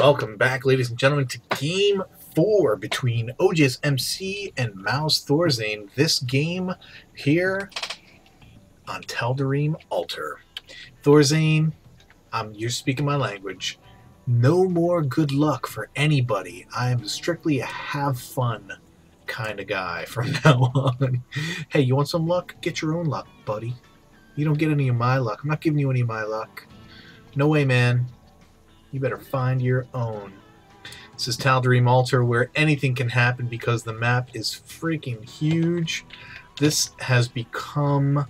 Welcome back, ladies and gentlemen, to Game 4 between oGsMC and MouzThorzain. This game here on Thorzain Altar. Thorzain, you're speaking my language. No more good luck for anybody. I am strictly a have fun kind of guy from now on. Hey, you want some luck? Get your own luck, buddy. You don't get any of my luck. I'm not giving you any of my luck. No way, man. You better find your own. This is Thorzain Altar, where anything can happen because the map is freaking huge. This has become...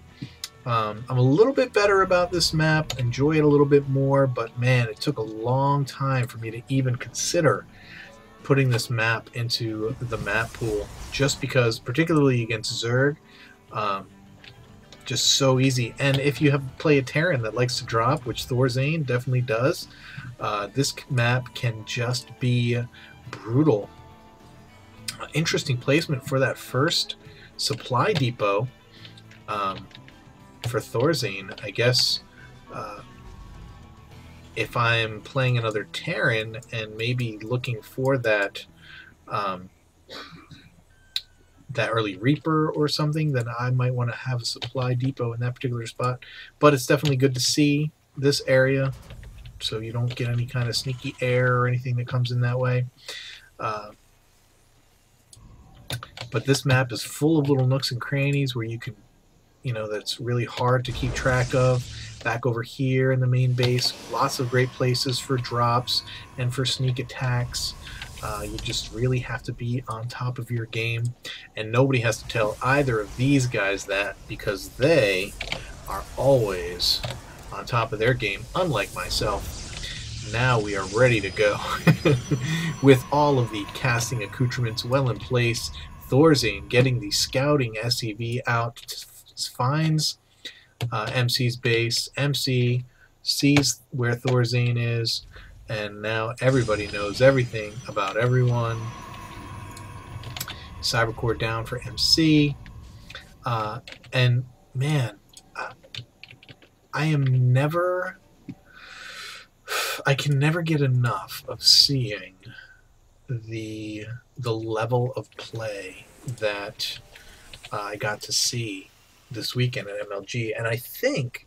I'm a little bit better about this map, enjoy it a little bit more, but man, it took a long time for me to even consider putting this map into the map pool, just because, particularly against Zerg, just so easy. And if you play a Terran that likes to drop, which Thorzain definitely does, this map can just be brutal. Interesting placement for that first supply depot for Thorzain. I guess if I'm playing another Terran and maybe looking for that that early Reaper or something, then I might want to have a supply depot in that particular spot. But it's definitely good to see this area, so you don't get any kind of sneaky air or anything that comes in that way. But this map is full of little nooks and crannies where you can, that's really hard to keep track of. Back over here in the main base, lots of great places for drops and for sneak attacks. You just really have to be on top of your game, and nobody has to tell either of these guys that, because they are always on top of their game, unlike myself. Now we are ready to go. With all of the casting accoutrements well in place, Thorzain getting the scouting SCV out, finds MC's base. MC sees where Thorzain is, and now everybody knows everything about everyone. Cybercore down for MC. And man, I can never get enough of seeing the level of play that I got to see this weekend at MLG, and I think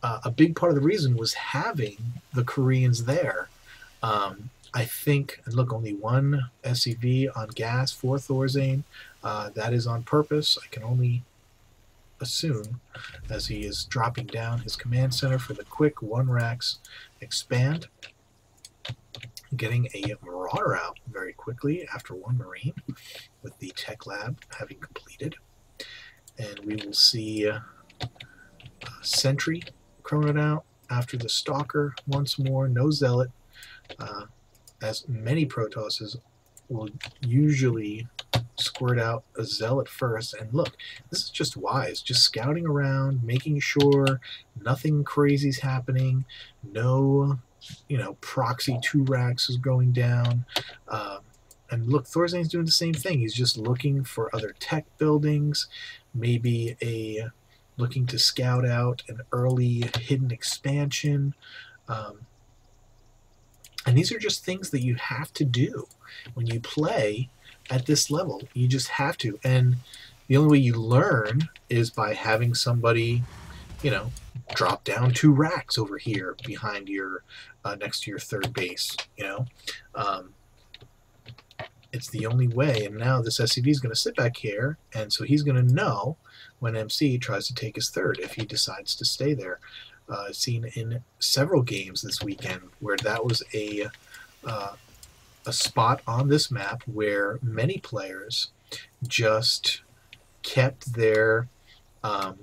a big part of the reason was having the Koreans there. I think, and look, only one SCV on gas for Thorzain. That is on purpose. I can only assume, as he is dropping down his command center for the quick 1 racks expand. Getting a Marauder out very quickly after 1 Marine, with the Tech Lab having completed. And we will see Sentry chronoed out after the Stalker once more. No Zealot, as many Protosses will usually squirt out a Zealot first. And look, this is just wise, just scouting around, making sure nothing crazy is happening, no proxy 2 racks is going down. And look, Thorzain's doing the same thing. He's just looking for other tech buildings, maybe looking to scout out an early hidden expansion. And these are just things that you have to do when you play at this level. You just have to. And the only way you learn is by having somebody, drop down 2 racks over here behind your, next to your third base, It's the only way. And now this SCV is going to sit back here, and so he's going to know when MC tries to take his third, if he decides to stay there. I've seen in several games this weekend where that was a spot on this map where many players just kept their what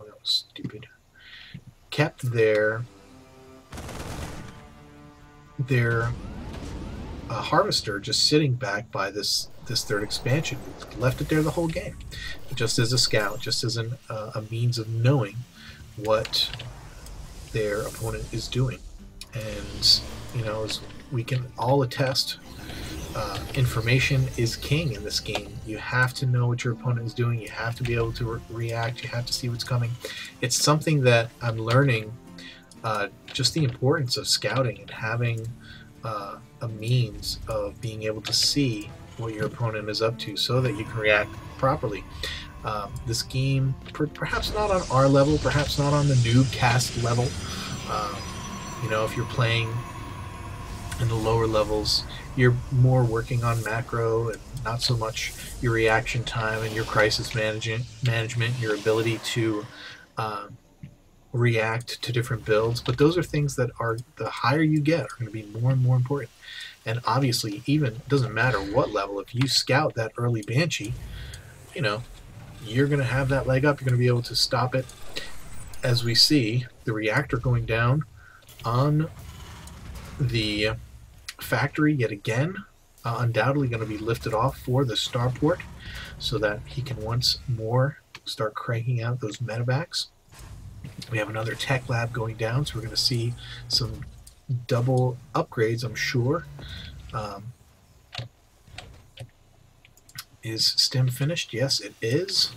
else? Stupid. Kept their Harvester just sitting back by this third expansion. Left it there the whole game, just as a scout, just as a means of knowing what their opponent is doing. And as we can all attest, information is king in this game. You have to know what your opponent is doing. You have to be able to react. You have to see what's coming. It's something that I'm learning, just the importance of scouting and having a means of being able to see what your opponent is up to so that you can react properly. This game, perhaps not on our level, perhaps not on the NuubCast level. You know, if you're playing in the lower levels, you're more working on macro and not so much your reaction time and your crisis management, your ability to react to different builds. But those are things that are, the higher you get, are going to be more and more important. And obviously, even it doesn't matter what level, if you scout that early Banshee, you know, you're going to have that leg up. You're going to be able to stop it. As we see, the reactor going down on the factory yet again, undoubtedly going to be lifted off for the starport so that he can once more start cranking out those medevacs. We have another tech lab going down, so we're going to see some double upgrades, I'm sure. Is stem finished? Yes, it is.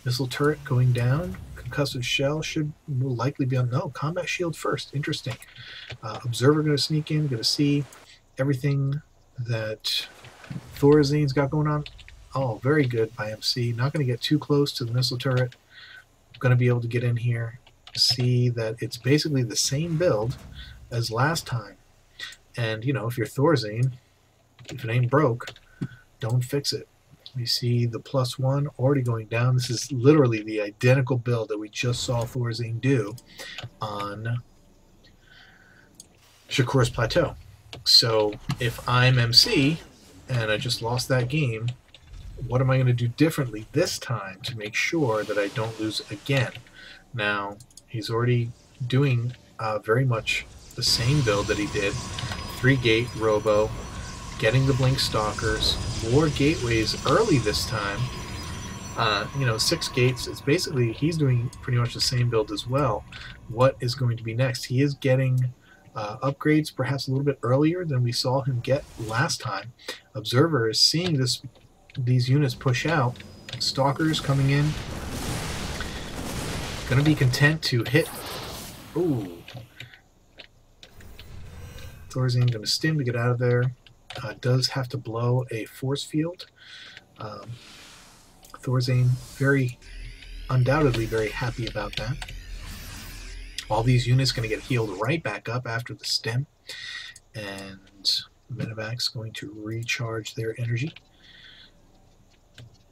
Missile turret going down. Concussive shell will likely be on. No, combat shield first. Interesting. Observer going to sneak in, going to see everything that Thorzain's got going on. Oh, very good by MC. Not going to get too close to the missile turret. Going to be able to get in here, see that it's basically the same build as last time. And, you know, if you're Thorzain, if it ain't broke, don't fix it. We see the +1 already going down. This is literally the identical build that we just saw Thorzain do on Shakur's Plateau. So if I'm MC and I just lost that game, what am I going to do differently this time to make sure that I don't lose again? Now, he's already doing very much the same build that he did. 3-gate robo, getting the blink stalkers, more gateways early this time. You know, 6 gates. It's basically, he's doing pretty much the same build as well. What is going to be next? He is getting upgrades perhaps a little bit earlier than we saw him get last time. Observer is seeing these units push out. Stalkers coming in. Going to be content to hit. Ooh. Thorzain going to stim to get out of there. Does have to blow a force field. Thorzain undoubtedly very happy about that. All these units going to get healed right back up after the stem, and Medevac's going to recharge their energy.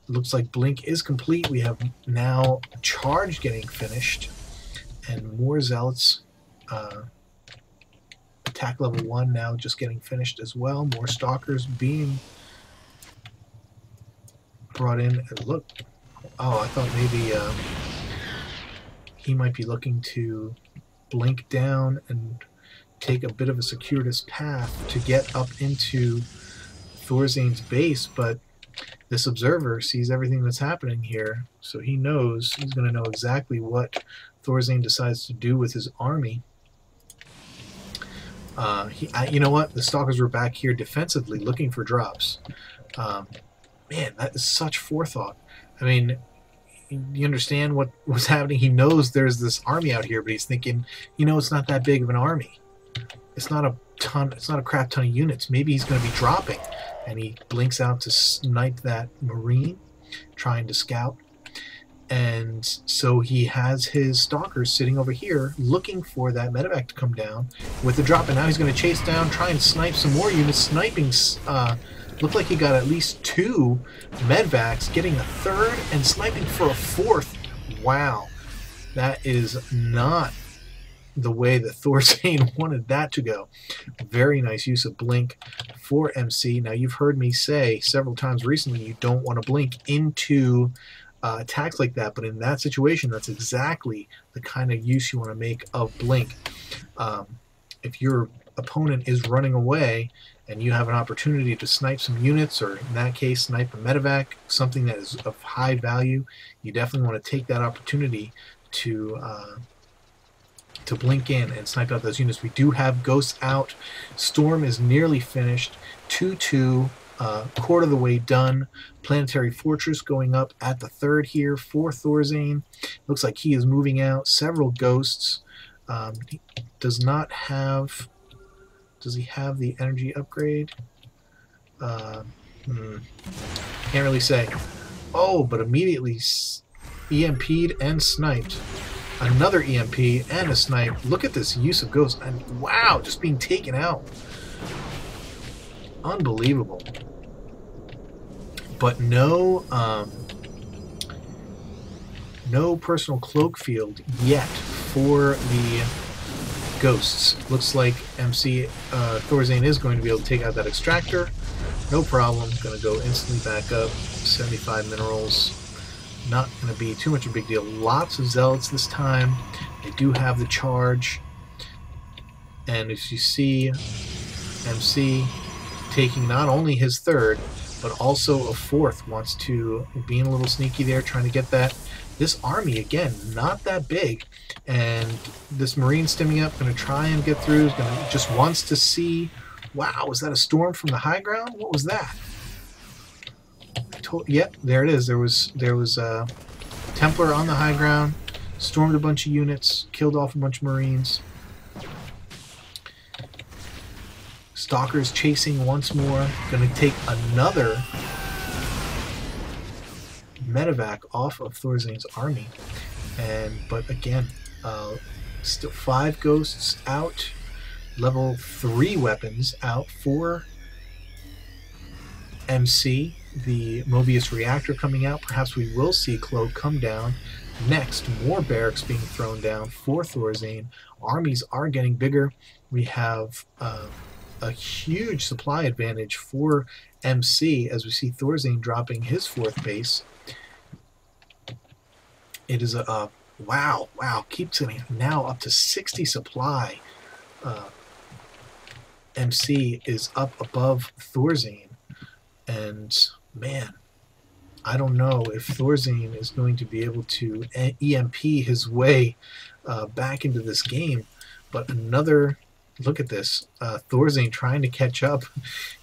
Looks like blink is complete. We have now charge getting finished, and more zealots. Attack level 1 now just getting finished as well. More stalkers being brought in. And look, oh, I thought maybe he might be looking to blink down and take a bit of a circuitous path to get up into Thorzain's base, but this observer sees everything that's happening here, so he knows, he's going to know exactly what Thorzain decides to do with his army. You know what? The stalkers were back here defensively looking for drops. Man, that is such forethought. I mean, you understand what was happening? He knows there's this army out here, but he's thinking, you know, it's not that big of an army. It's not a ton. It's not a crap ton of units. Maybe he's going to be dropping. And he blinks out to snipe that Marine, trying to scout. And so he has his stalkers sitting over here looking for that medevac to come down with the drop. And now he's going to chase down, try and snipe some more units. Sniping, looked like he got at least 2 medevacs, getting a 3rd, and sniping for a 4th. Wow. That is not the way that Thorzain wanted that to go. Very nice use of blink for MC. Now, you've heard me say several times recently you don't want to blink into attacks like that, but in that situation, that's exactly the kind of use you want to make of blink. If your opponent is running away and you have an opportunity to snipe some units, or in that case, snipe a medevac, something that is of high value, you definitely want to take that opportunity to blink in and snipe out those units. We do have ghosts out. Storm is nearly finished. 2-2, quarter of the way done. Planetary Fortress going up at the 3rd here for Thorzain. Looks like he is moving out several ghosts. He does not have Does he have the energy upgrade? Can't really say. Oh, but immediately EMP'd and sniped. Another EMP and a snipe. Look at this use of ghosts. And wow, just being taken out. Unbelievable. But no personal cloak field yet for the ghosts. Looks like MC Thorzain is going to be able to take out that extractor. No problem. Going to go instantly back up. 75 minerals. Not going to be too much of a big deal. Lots of zealots this time. They do have the charge. And as you see, MC taking not only his third, but also a fourth. Wants to, being a little sneaky there, trying to get that. This army, again, not that big. And this Marine stimming up, going to try and get through. Just wants to see. Wow, was that a storm from the high ground? What was that? Yep, there it is. There was a Templar on the high ground, stormed a bunch of units, killed off a bunch of Marines. Stalkers chasing once more. Going to take another medevac off of Thorzain's army. But again, still 5 ghosts out. Level 3 weapons out for MC. The Mobius reactor coming out. Perhaps we will see Cloak come down. Next, more barracks being thrown down for Thorzain. Armies are getting bigger. We have a huge supply advantage for MC as we see Thorzain dropping his 4th base. It is a wow, keeps getting now up to 60 supply. MC is up above Thorzain, and man, I don't know if Thorzain is going to be able to EMP his way back into this game. But another look at this, Thorzain trying to catch up.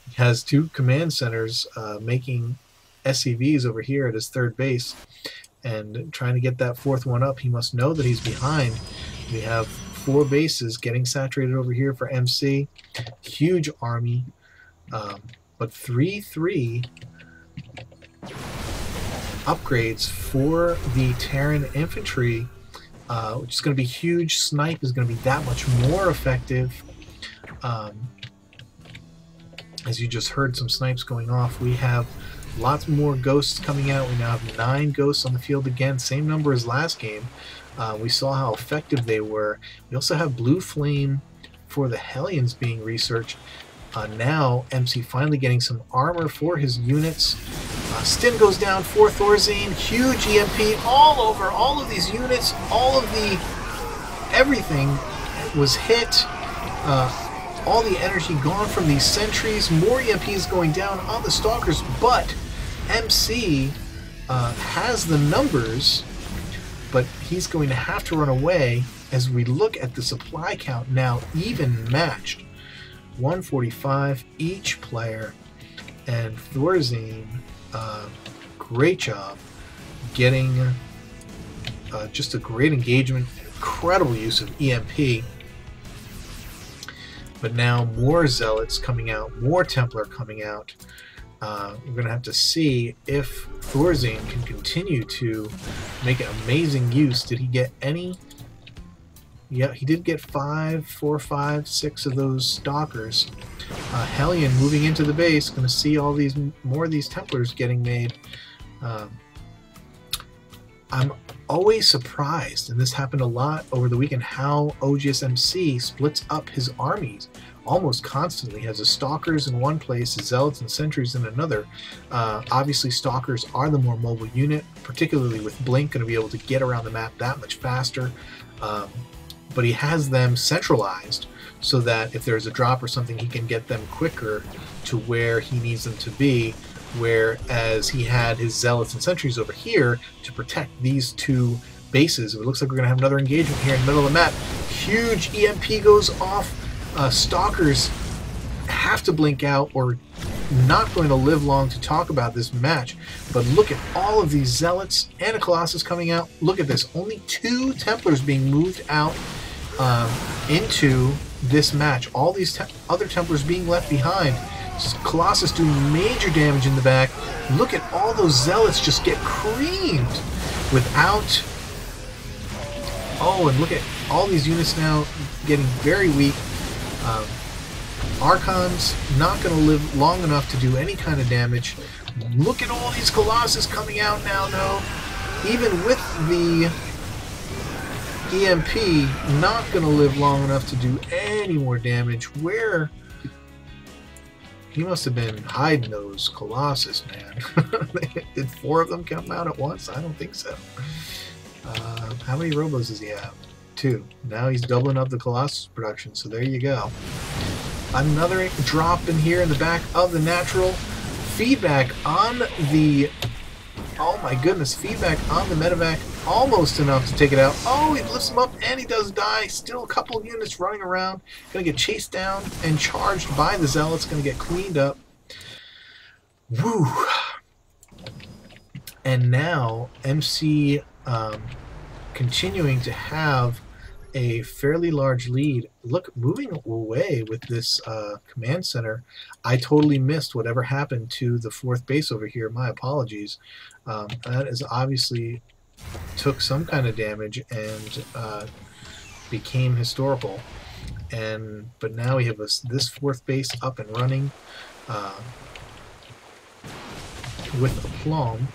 He has 2 command centers making SCVs over here at his 3rd base, and trying to get that 4th one up. He must know that he's behind. We have 4 bases getting saturated over here for MC. Huge army, but 3/3 upgrades for the Terran infantry, which is going to be huge. Snipe is going to be that much more effective. As you just heard some snipes going off, we have lots more ghosts coming out. We now have 9 ghosts on the field again, same number as last game. We saw how effective they were. We also have Blue Flame for the Hellions being researched. Now MC finally getting some armor for his units. Stim goes down for Thorzain. Huge EMP all over all of these units. Everything was hit. All the energy gone from these sentries. More EMPs going down on the Stalkers, but MC has the numbers, but he's going to have to run away as we look at the supply count now even matched. 145 each player, and Thorzain, great job getting just a great engagement, incredible use of EMP. But now more Zealots coming out, more Templar coming out. We're going to have to see if Thorzain can continue to make an amazing use. Did he get any? Yeah, he did get 4, 5, 6 of those Stalkers. Hellion moving into the base. Going to see all these more of these Templars getting made. I'm always surprised, and this happened a lot over the weekend, how oGsMC splits up his armies almost constantly. Has his Stalkers in one place, his Zealots and Sentries in another. Obviously Stalkers are the more mobile unit, particularly with Blink, going to be able to get around the map that much faster. But he has them centralized so that if there's a drop or something, he can get them quicker to where he needs them to be, whereas he had his Zealots and Sentries over here to protect these 2 bases. It looks like we're going to have another engagement here in the middle of the map. Huge EMP goes off. Stalkers have to blink out or not going to live long to talk about this match. But look at all of these Zealots and a Colossus coming out. Look at this. Only 2 Templars being moved out into this match. All these other Templars being left behind. Colossus doing major damage in the back. Look at all those Zealots just get creamed without... Oh, and look at all these units now getting very weak. Archon's not going to live long enough to do any kind of damage. Look at all these Colossus coming out now, though. Even with the EMP, not going to live long enough to do any more damage. Where... He must have been hiding those Colossus, man. Did 4 of them come out at once? I don't think so. How many Robos does he have? 2. Now he's doubling up the Colossus production, so there you go. Another drop in here in the back of the natural. Feedback on the... Oh my goodness, feedback on the medevac. Almost enough to take it out. Oh, he lifts him up and he does die. Still a couple of units running around. Gonna get chased down and charged by the Zealots. Gonna get cleaned up. Woo! And now MC continuing to have a fairly large lead. Look, moving away with this command center. I totally missed whatever happened to the 4th base over here. My apologies. That is obviously took some kind of damage and became historical. But now we have this 4th base up and running with aplomb.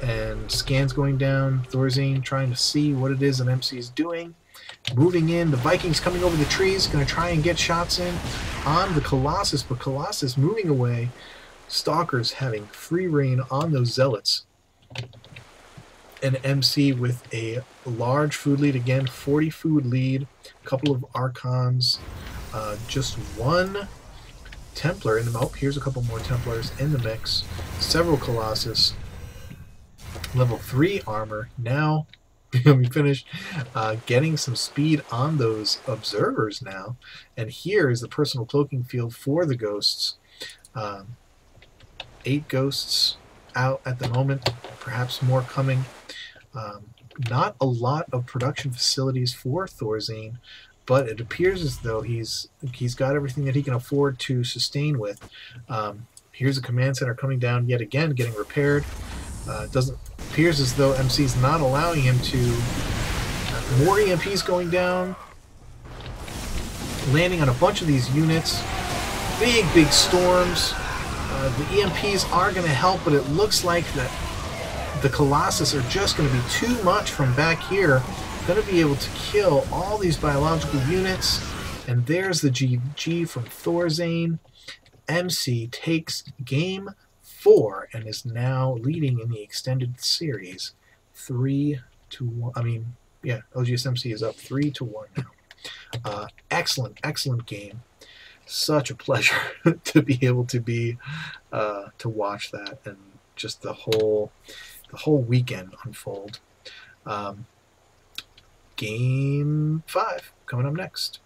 And scans going down. Thorzain trying to see what it is that MC is doing. Moving in, the Vikings coming over the trees, going to try and get shots in on the Colossus, but Colossus moving away. Stalkers having free reign on those Zealots. And MC with a large food lead again, 40 food lead, a couple of Archons, just 1 Templar in the... Oh, here's a couple more Templars in the mix, several Colossus, level 3 armor. Now we finished getting some speed on those observers now, and here is the personal cloaking field for the ghosts. 8 ghosts out at the moment, perhaps more coming. Not a lot of production facilities for Thorzain, but it appears as though he's got everything that he can afford to sustain with. Here's a command center coming down yet again, getting repaired. Appears as though MC's not allowing him to. More EMPs going down, landing on a bunch of these units. Big storms. The EMPs are going to help, but it looks like that the Colossus are just going to be too much from back here. Going to be able to kill all these biological units. And there's the GG from Thorzain. MC takes game 4 and is now leading in the extended series 3-1. I mean, yeah, oGsMC is up 3-1 now. Excellent game. Such a pleasure to be able to be to watch that and just the whole weekend unfold. Game 5 coming up next.